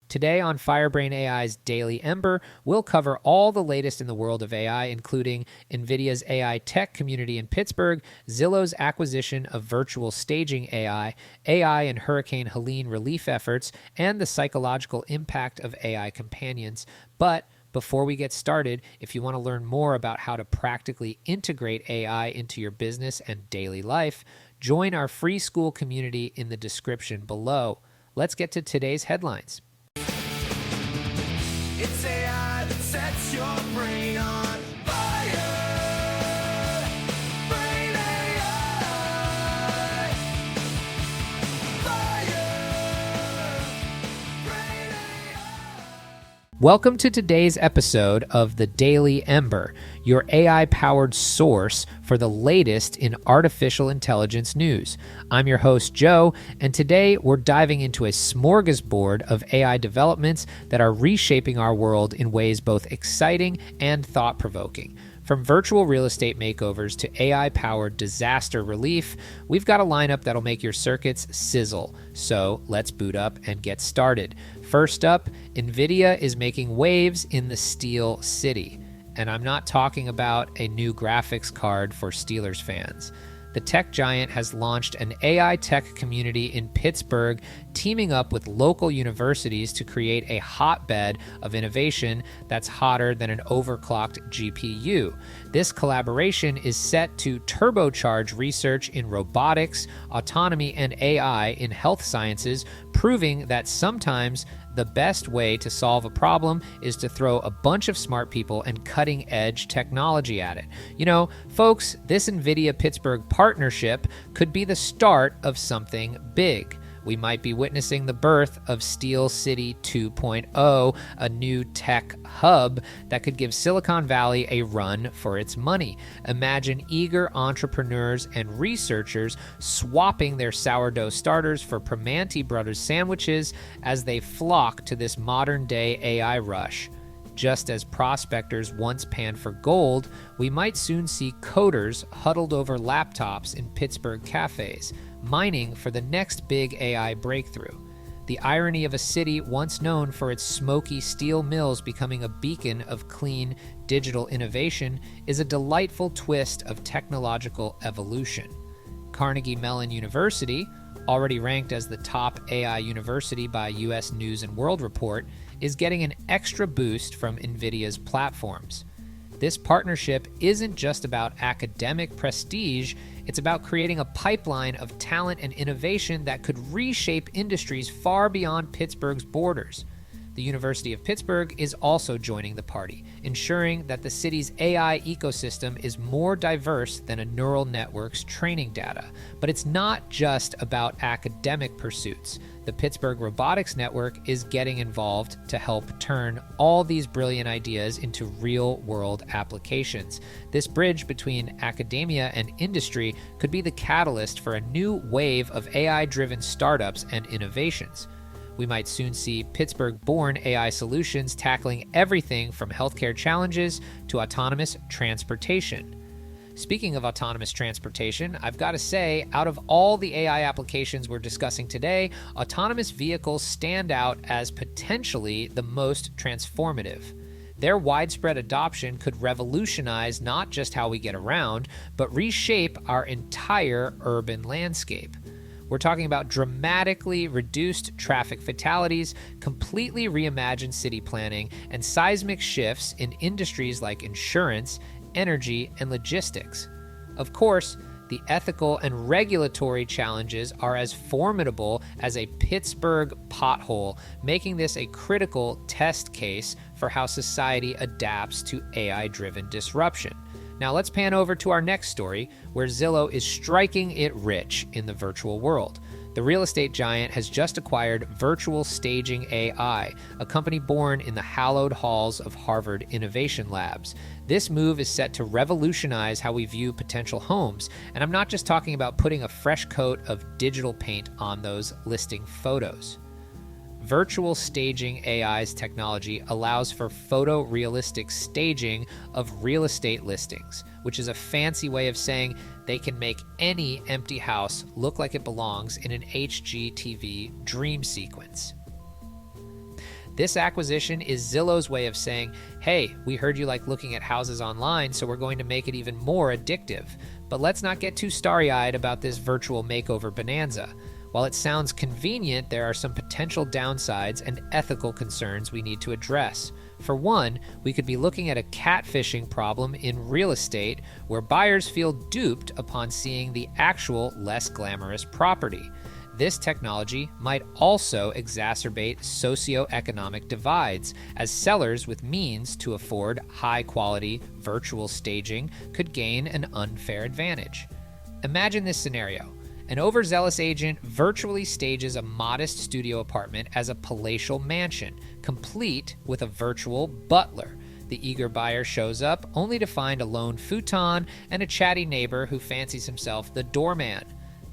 Today on FireBrain AI's Daily Ember, we'll cover all the latest in the world of AI, including NVIDIA's AI tech community in Pittsburgh, Zillow's acquisition of virtual staging AI, AI and Hurricane Helene relief efforts, and the psychological impact of AI companions. But before we get started, if you want to learn more about how to practically integrate AI into your business and daily life, join our free school community in the description below. Let's get to today's headlines. It's AI that sets your brain on fire. Brain AI. Fire. Brain AI. Welcome to today's episode of the Daily Ember, your AI-powered source for the latest in artificial intelligence news. I'm your host, Joe, and today we're diving into a smorgasbord of AI developments that are reshaping our world in ways both exciting and thought-provoking. From virtual real estate makeovers to AI-powered disaster relief, we've got a lineup that'll make your circuits sizzle. So let's boot up and get started. First up, NVIDIA is making waves in the Steel City. And I'm not talking about a new graphics card for Steelers fans. The tech giant has launched an AI tech community in Pittsburgh, teaming up with local universities to create a hotbed of innovation that's hotter than an overclocked GPU. This collaboration is set to turbocharge research in robotics, autonomy, and AI in health sciences, proving that sometimes the best way to solve a problem is to throw a bunch of smart people and cutting-edge technology at it. You know, folks, this NVIDIA Pittsburgh partnership could be the start of something big. We might be witnessing the birth of Steel City 2.0, a new tech hub that could give Silicon Valley a run for its money. Imagine eager entrepreneurs and researchers swapping their sourdough starters for Primanti Brothers sandwiches as they flock to this modern-day AI rush. Just as prospectors once panned for gold, we might soon see coders huddled over laptops in Pittsburgh cafes, mining for the next big AI breakthrough. The irony of a city once known for its smoky steel mills becoming a beacon of clean digital innovation is a delightful twist of technological evolution. Carnegie Mellon University, already ranked as the top AI university by U.S. News & World Report, is getting an extra boost from NVIDIA's platforms. This partnership isn't just about academic prestige, it's about creating a pipeline of talent and innovation that could reshape industries far beyond Pittsburgh's borders. The University of Pittsburgh is also joining the party, ensuring that the city's AI ecosystem is more diverse than a neural network's training data. But it's not just about academic pursuits. The Pittsburgh Robotics Network is getting involved to help turn all these brilliant ideas into real-world applications. This bridge between academia and industry could be the catalyst for a new wave of AI-driven startups and innovations. We might soon see Pittsburgh-born AI solutions tackling everything from healthcare challenges to autonomous transportation. Speaking of autonomous transportation, I've got to say, out of all the AI applications we're discussing today, autonomous vehicles stand out as potentially the most transformative. Their widespread adoption could revolutionize not just how we get around, but reshape our entire urban landscape. We're talking about dramatically reduced traffic fatalities, completely reimagined city planning, and seismic shifts in industries like insurance, energy, and logistics. Of course, the ethical and regulatory challenges are as formidable as a Pittsburgh pothole, making this a critical test case for how society adapts to AI-driven disruption. Now let's pan over to our next story, where Zillow is striking it rich in the virtual world. The real estate giant has just acquired Virtual Staging AI, a company born in the hallowed halls of Harvard Innovation Labs. This move is set to revolutionize how we view potential homes, and I'm not just talking about putting a fresh coat of digital paint on those listing photos. Virtual Staging AI's technology allows for photorealistic staging of real estate listings, which is a fancy way of saying they can make any empty house look like it belongs in an HGTV dream sequence. This acquisition is Zillow's way of saying, hey, we heard you like looking at houses online, so we're going to make it even more addictive. But let's not get too starry-eyed about this virtual makeover bonanza. While it sounds convenient, there are some potential downsides and ethical concerns we need to address. For one, we could be looking at a catfishing problem in real estate where buyers feel duped upon seeing the actual, less glamorous property. This technology might also exacerbate socioeconomic divides, as sellers with means to afford high-quality virtual staging could gain an unfair advantage. Imagine this scenario. An overzealous agent virtually stages a modest studio apartment as a palatial mansion, complete with a virtual butler. The eager buyer shows up only to find a lone futon and a chatty neighbor who fancies himself the doorman.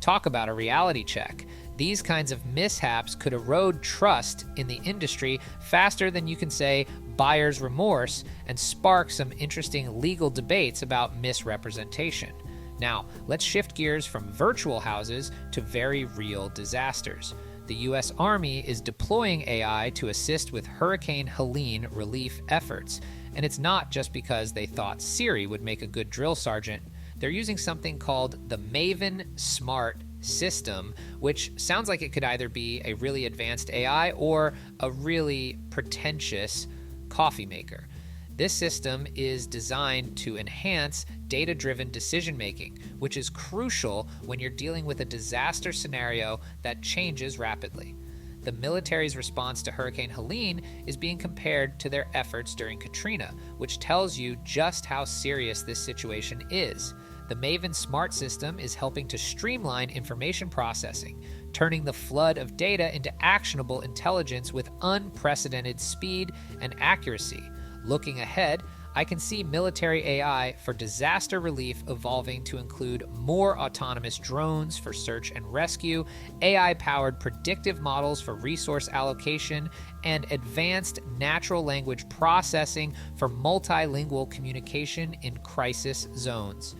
Talk about a reality check. These kinds of mishaps could erode trust in the industry faster than you can say buyer's remorse and spark some interesting legal debates about misrepresentation. Now, let's shift gears from virtual houses to very real disasters. The U.S. Army is deploying AI to assist with Hurricane Helene relief efforts. And it's not just because they thought Siri would make a good drill sergeant. They're using something called the Maven Smart system, which sounds like it could either be a really advanced AI or a really pretentious coffee maker. This system is designed to enhance data-driven decision-making, which is crucial when you're dealing with a disaster scenario that changes rapidly. The military's response to Hurricane Helene is being compared to their efforts during Katrina, which tells you just how serious this situation is. The Maven Smart system is helping to streamline information processing, turning the flood of data into actionable intelligence with unprecedented speed and accuracy. Looking ahead, I can see military AI for disaster relief evolving to include more autonomous drones for search and rescue, AI-powered predictive models for resource allocation, and advanced natural language processing for multilingual communication in crisis zones.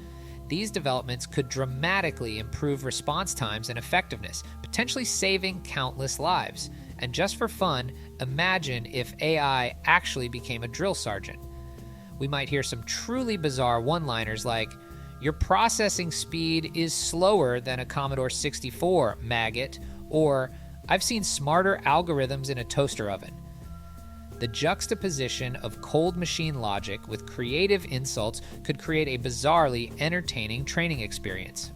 These developments could dramatically improve response times and effectiveness, potentially saving countless lives. And just for fun, imagine if AI actually became a drill sergeant. We might hear some truly bizarre one-liners like, "Your processing speed is slower than a Commodore 64, maggot," or "I've seen smarter algorithms in a toaster oven." The juxtaposition of cold machine logic with creative insults could create a bizarrely entertaining training experience.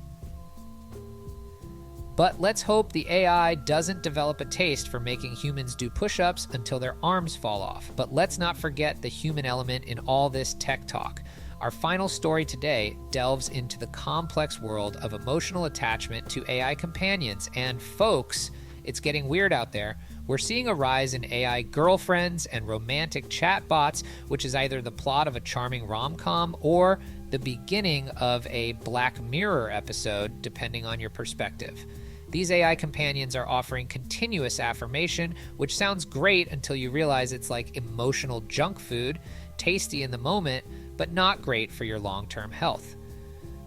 But let's hope the AI doesn't develop a taste for making humans do push-ups until their arms fall off. But let's not forget the human element in all this tech talk. Our final story today delves into the complex world of emotional attachment to AI companions. And folks, it's getting weird out there. We're seeing a rise in AI girlfriends and romantic chatbots, which is either the plot of a charming rom-com or the beginning of a Black Mirror episode, depending on your perspective. These AI companions are offering continuous affirmation, which sounds great until you realize it's like emotional junk food, tasty in the moment, but not great for your long-term health.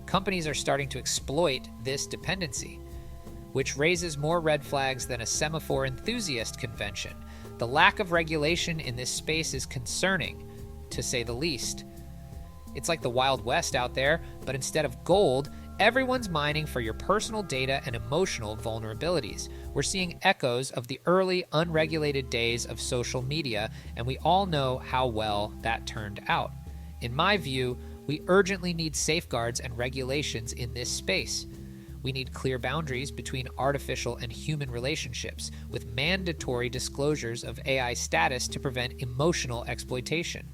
Companies are starting to exploit this dependency, which raises more red flags than a semaphore enthusiast convention. The lack of regulation in this space is concerning, to say the least. It's like the Wild West out there, but instead of gold, everyone's mining for your personal data and emotional vulnerabilities. We're seeing echoes of the early, unregulated days of social media, and we all know how well that turned out. In my view, we urgently need safeguards and regulations in this space. We need clear boundaries between artificial and human relationships, with mandatory disclosures of AI status to prevent emotional exploitation.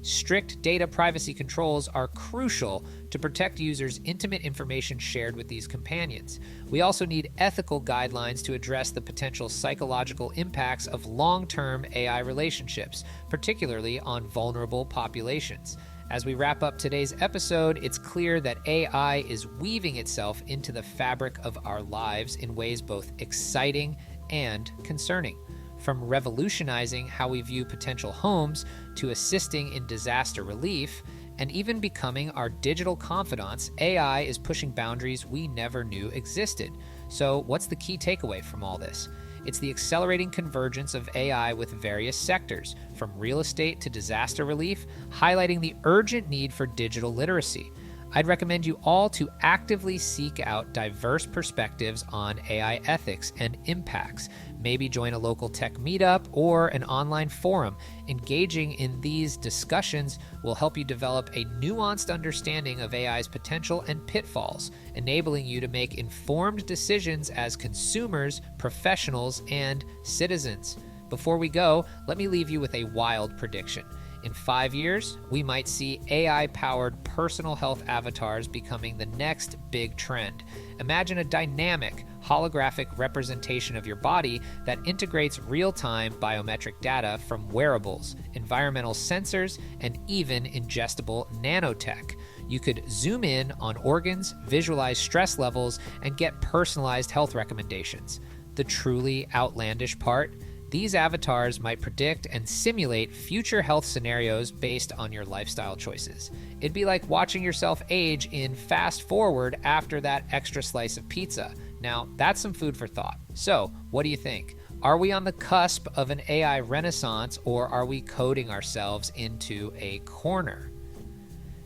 Strict data privacy controls are crucial to protect users' intimate information shared with these companions. We also need ethical guidelines to address the potential psychological impacts of long-term AI relationships, particularly on vulnerable populations. As we wrap up today's episode, it's clear that AI is weaving itself into the fabric of our lives in ways both exciting and concerning. From revolutionizing how we view potential homes to assisting in disaster relief, and even becoming our digital confidants, AI is pushing boundaries we never knew existed. So what's the key takeaway from all this? It's the accelerating convergence of AI with various sectors, from real estate to disaster relief, highlighting the urgent need for digital literacy. I'd recommend you all to actively seek out diverse perspectives on AI ethics and impacts. Maybe join a local tech meetup or an online forum. Engaging in these discussions will help you develop a nuanced understanding of AI's potential and pitfalls, enabling you to make informed decisions as consumers, professionals, and citizens. Before we go, let me leave you with a wild prediction. In 5 years, we might see AI-powered personal health avatars becoming the next big trend. Imagine a dynamic, holographic representation of your body that integrates real-time biometric data from wearables, environmental sensors, and even ingestible nanotech. You could zoom in on organs, visualize stress levels, and get personalized health recommendations. The truly outlandish part? These avatars might predict and simulate future health scenarios based on your lifestyle choices. It'd be like watching yourself age in fast forward after that extra slice of pizza. Now, that's some food for thought. So, what do you think? Are we on the cusp of an AI renaissance, or are we coding ourselves into a corner?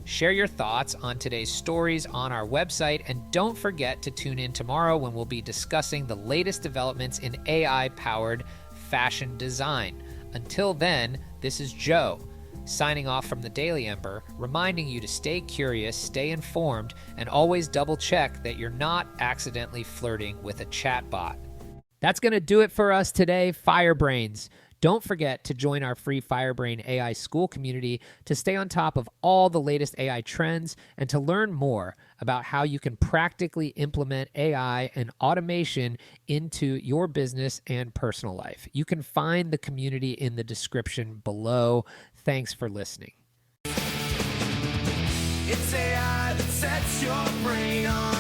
Share your thoughts on today's stories on our website, and don't forget to tune in tomorrow when we'll be discussing the latest developments in AI-powered fashion design. Until then, this is Joe, signing off from the Daily Ember, reminding you to stay curious, stay informed, and always double check that you're not accidentally flirting with a chatbot. That's going to do it for us today, Firebrains. Don't forget to join our free FireBrain AI school community to stay on top of all the latest AI trends and to learn more about how you can practically implement AI and automation into your business and personal life. You can find the community in the description below. Thanks for listening. It's AI that sets your brain on